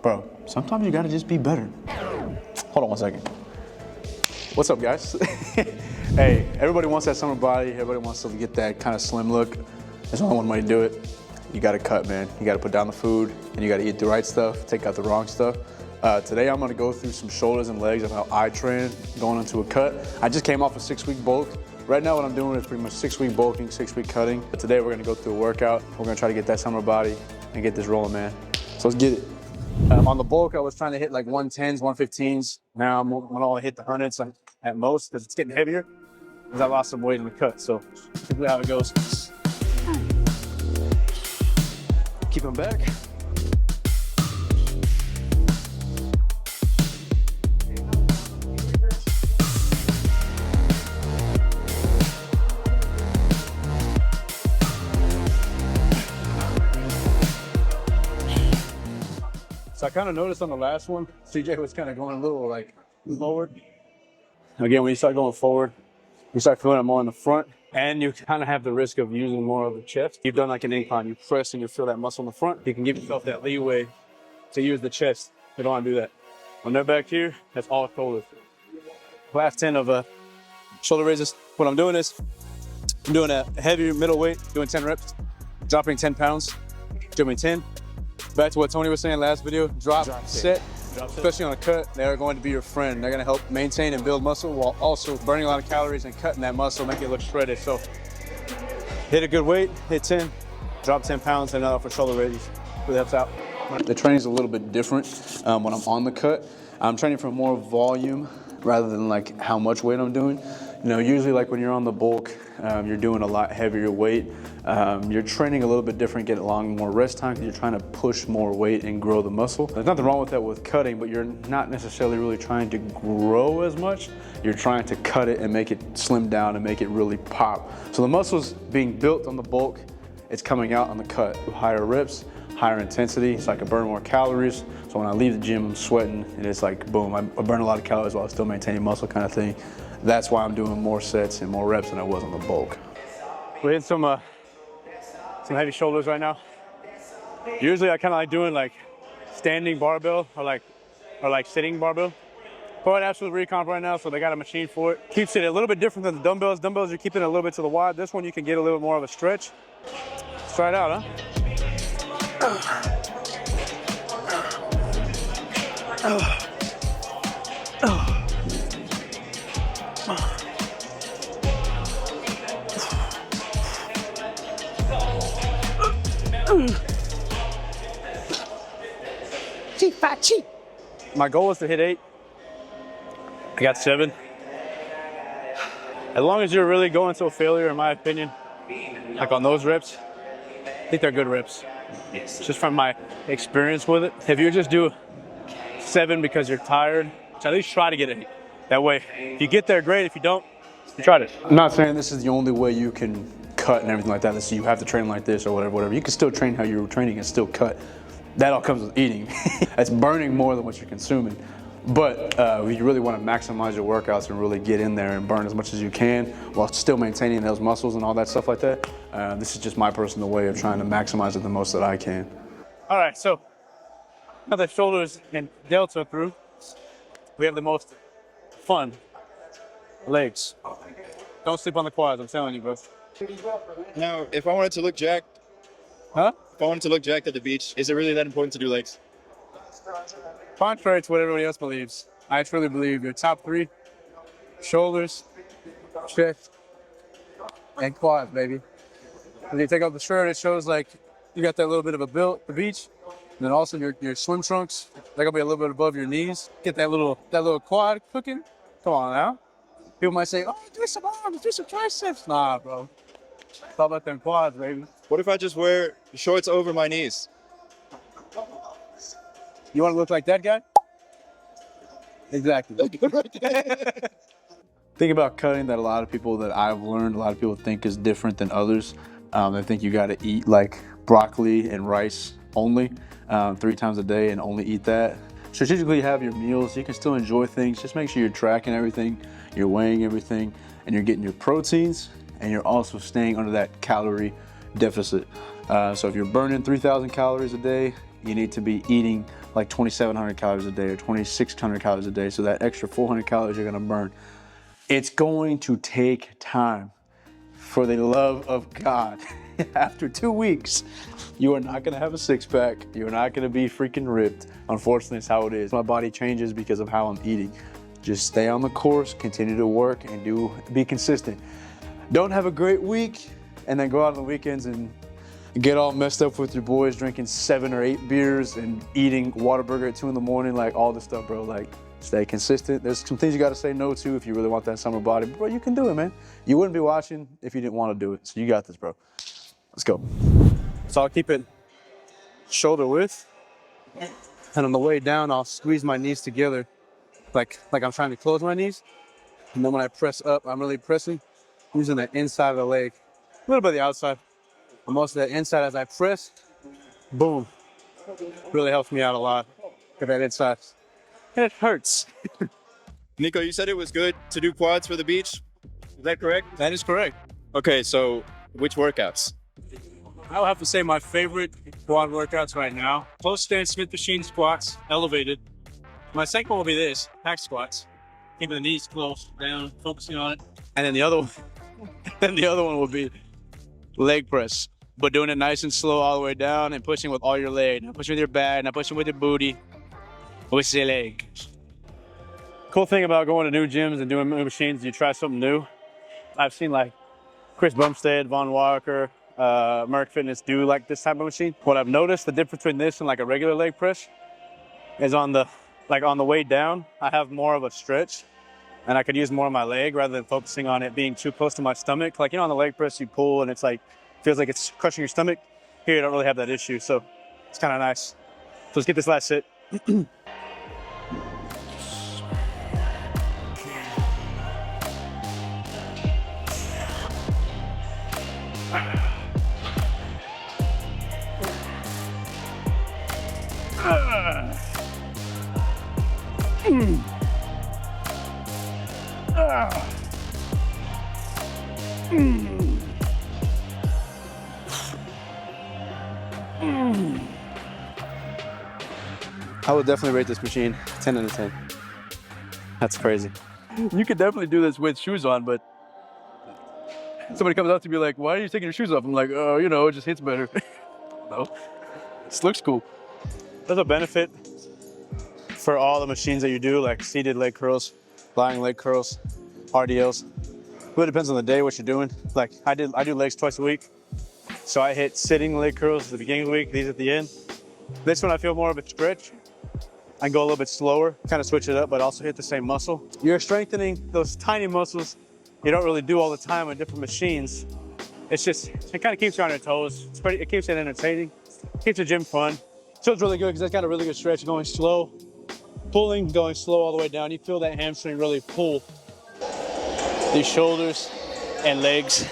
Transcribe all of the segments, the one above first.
Bro, sometimes you gotta just be better. Hold on one second. What's up, guys? Hey, everybody wants that summer body. Everybody wants to get that kind of slim look. There's only one way to do it. You gotta cut, man. You gotta put down the food and you gotta eat the right stuff, take out the wrong stuff. Today I'm gonna go through some shoulders and legs of how I train going into a cut. I just came off a 6-week bulk. Right now what I'm doing is pretty much 6-week bulking, 6-week cutting. But today we're gonna go through a workout. We're gonna try to get that summer body and get this rolling, man. So let's get it. On the bulk, I was trying to hit like 110s, 115s. Now I'm gonna only hit the 100s at most because it's getting heavier. Because I lost some weight in the cut, so typically how it goes. Keep them back. So I kind of noticed on the last one, CJ was kind of going a little like forward. Again, when you start going forward, you start feeling it more in the front, and you kind of have the risk of using more of the chest. You've done like an incline, you press and you feel that muscle in the front. You can give yourself that leeway to use the chest. You don't want to do that. When they're back here, that's all shoulders. Last 10 of shoulder raises. What I'm doing is, I'm doing a heavier middleweight, doing 10 reps, dropping 10 pounds, doing 10. Back to what Tony was saying last video, drop set. Especially on a cut, they're going to be your friend. They're going to help maintain and build muscle while also burning a lot of calories and cutting that muscle, make it look shredded. So hit a good weight, hit 10, drop 10 pounds, and for shoulder raises. Really helps out. The training is a little bit different when I'm on the cut. I'm training for more volume rather than like how much weight I'm doing. You know, usually like when you're on the bulk, you're doing a lot heavier weight. You're training a little bit different, get along more rest time because you're trying to push more weight and grow the muscle. There's nothing wrong with that with cutting, but you're not necessarily really trying to grow as much. You're trying to cut it and make it slim down and make it really pop. So the muscle's being built on the bulk, it's coming out on the cut. Higher reps, higher intensity, so I can burn more calories. So when I leave the gym, I'm sweating and it's like, boom, I burn a lot of calories while still maintaining muscle kind of thing. That's why I'm doing more sets and more reps than I was on the bulk. We hit some heavy shoulders right now. Usually I kind of like doing like standing barbell or like sitting barbell. We're at Absolute Recon right now, so they got a machine for it. Keeps it a little bit different than the dumbbells. Dumbbells, you're keeping it a little bit to the wide. This one, you can get a little more of a stretch. Let's try it out, huh? My goal is to hit 8. I got 7. As long as you're really going to a failure, in my opinion, like on those reps, I think they're good reps. Just from my experience with it. If you just do 7 because you're tired, at least try to get 8. That way, if you get there, great. If you don't, you tried it. I'm not saying this is the only way you can cut and everything like that. So you have to train like this or whatever. You can still train how you're training and still cut. That all comes with eating. That's burning more than what you're consuming. But if you really want to maximize your workouts and really get in there and burn as much as you can while still maintaining those muscles and all that stuff like that, this is just my personal way of trying to maximize it the most that I can. All right, so now that shoulders and delts are through, we have the most fun legs. Don't sleep on the quads, I'm telling you, bro. Now, if I wanted to look jacked, If I wanted to look jacked at the beach, is it really that important to do legs? Contrary to what everybody else believes, I truly believe your top 3, shoulders, chest, and quads, baby. When you take off the shirt, it shows like you got that little bit of a build at the beach. And then also your swim trunks, they're gonna be a little bit above your knees. Get that little quad cooking. Come on now. People might say, oh, do some arms, do some triceps. Nah, bro. It's all about them quads, baby. What if I just wear shorts over my knees? You want to look like that guy? Exactly. Think about cutting that a lot of people that I've learned, a lot of people think is different than others. They think you got to eat like broccoli and rice only 3 times a day and only eat that. Strategically have your meals. You can still enjoy things. Just make sure you're tracking everything, you're weighing everything, and you're getting your proteins, and you're also staying under that calorie deficit. So if you're burning 3,000 calories a day, you need to be eating like 2,700 calories a day or 2,600 calories a day. So that extra 400 calories you're gonna burn. It's going to take time. For the love of God, after 2 weeks, you are not gonna have a six pack. You're not gonna be freaking ripped. Unfortunately, it's how it is. My body changes because of how I'm eating. Just stay on the course, continue to work, and be consistent. Don't have a great week, and then go out on the weekends and get all messed up with your boys, drinking 7 or 8 beers and eating Whataburger at 2 in the morning, like all this stuff, bro. Like, stay consistent. There's some things you gotta say no to if you really want that summer body. But bro, you can do it, man. You wouldn't be watching if you didn't want to do it. So you got this, bro. Let's go. So I'll keep it shoulder width. And on the way down, I'll squeeze my knees together like I'm trying to close my knees. And then when I press up, I'm really pressing, using the inside of the leg. A little bit of the outside, but most of the inside as I press, boom. Really helps me out a lot. Get that inside. And it hurts. Nico, you said it was good to do quads for the beach. Is that correct? That is correct. Okay, so which workouts? I would have to say my favorite quad workouts right now, close stand Smith machine squats, elevated. My second one will be this, hack squats. Keeping the knees close, down, focusing on it. And then the other one will be leg press, but doing it nice and slow all the way down and pushing with all your leg. Not pushing with your back, not pushing with your booty, with your leg. Cool thing about going to new gyms and doing new machines, you try something new. I've seen like Chris Bumstead, Von Walker, Merck Fitness do like this type of machine. What I've noticed, the difference between this and like a regular leg press is on the way down, I have more of a stretch and I could use more of my leg rather than focusing on it being too close to my stomach. Like, you know, on the leg press, you pull and it's like, feels like it's crushing your stomach. Here, you don't really have that issue. So it's kind of nice. So let's get this last sit. I would definitely rate this machine 10 out of 10. That's crazy. You could definitely do this with shoes on, but somebody comes up to me like, why are you taking your shoes off? I'm like, oh, you know, it just hits better. No, this looks cool. There's a benefit for all the machines that you do, like seated leg curls, lying leg curls, RDLs. Really depends on the day, what you're doing. Like I do legs twice a week. So I hit sitting leg curls at the beginning of the week, these at the end. This one I feel more of a stretch. I can go a little bit slower, kind of switch it up, but also hit the same muscle. You're strengthening those tiny muscles you don't really do all the time on different machines. It's just, it kind of keeps you on your toes. It keeps it entertaining, keeps the gym fun. So it's really good because that's got a really good stretch, going slow, pulling, going slow all the way down. You feel that hamstring really pull. These shoulders and legs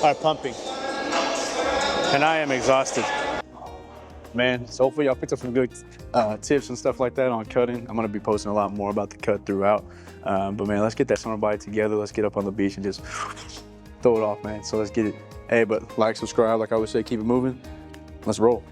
are pumping. And I am exhausted. Man, so hopefully y'all picked up some good tips and stuff like that on cutting. I'm gonna be posting a lot more about the cut throughout. But man, let's get that summer body together. Let's get up on the beach and just throw it off, man. So let's get it. Hey, but like, subscribe, like I always say, keep it moving. Let's roll.